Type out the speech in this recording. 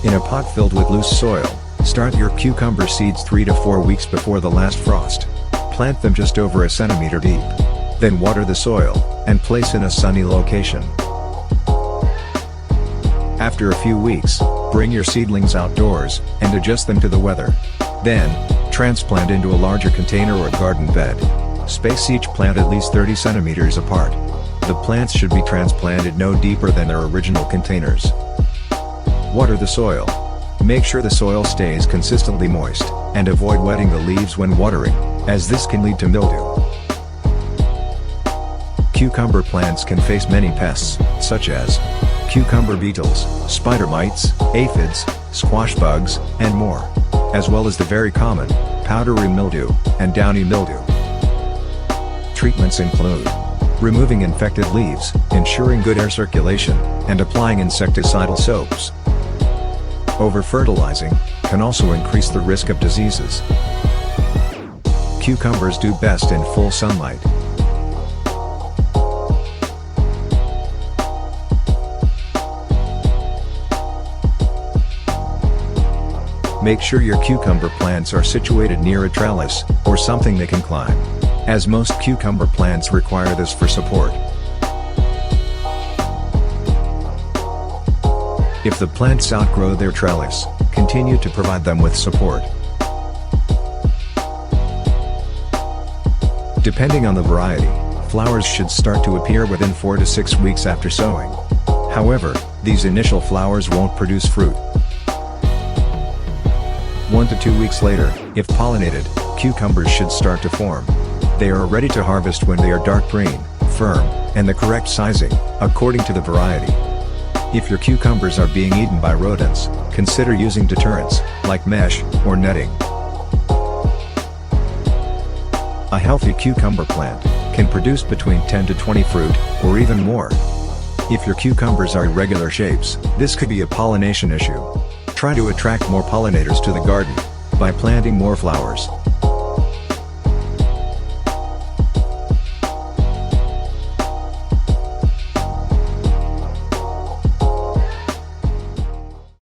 In a pot filled with loose soil, start your cucumber seeds 3 to 4 weeks before the last frost. Plant them just over a centimeter deep. Then water the soil, and place in a sunny location. After a few weeks, bring your seedlings outdoors, and adjust them to the weather. Then, transplant into a larger container or garden bed. Space each plant at least 30 centimeters apart. The plants should be transplanted no deeper than their original containers. Water the soil. Make sure the soil stays consistently moist, and avoid wetting the leaves when watering, as this can lead to mildew. Cucumber plants can face many pests, such as cucumber beetles, spider mites, aphids, squash bugs, and more, as well as the very common powdery mildew and downy mildew. Treatments include removing infected leaves, ensuring good air circulation, and applying insecticidal soaps. Over-fertilizing can also increase the risk of diseases. Cucumbers do best in full sunlight. Make sure your cucumber plants are situated near a trellis, or something they can climb, as most cucumber plants require this for support. If the plants outgrow their trellis, continue to provide them with support. Depending on the variety, flowers should start to appear within 4 to 6 weeks after sowing. However, these initial flowers won't produce fruit. 1 to 2 weeks later, if pollinated, cucumbers should start to form. They are ready to harvest when they are dark green, firm, and the correct sizing, according to the variety. If your cucumbers are being eaten by rodents, consider using deterrents, like mesh, or netting. A healthy cucumber plant can produce between 10 to 20 fruit, or even more. If your cucumbers are irregular shapes, this could be a pollination issue. Try to attract more pollinators to the garden by planting more flowers.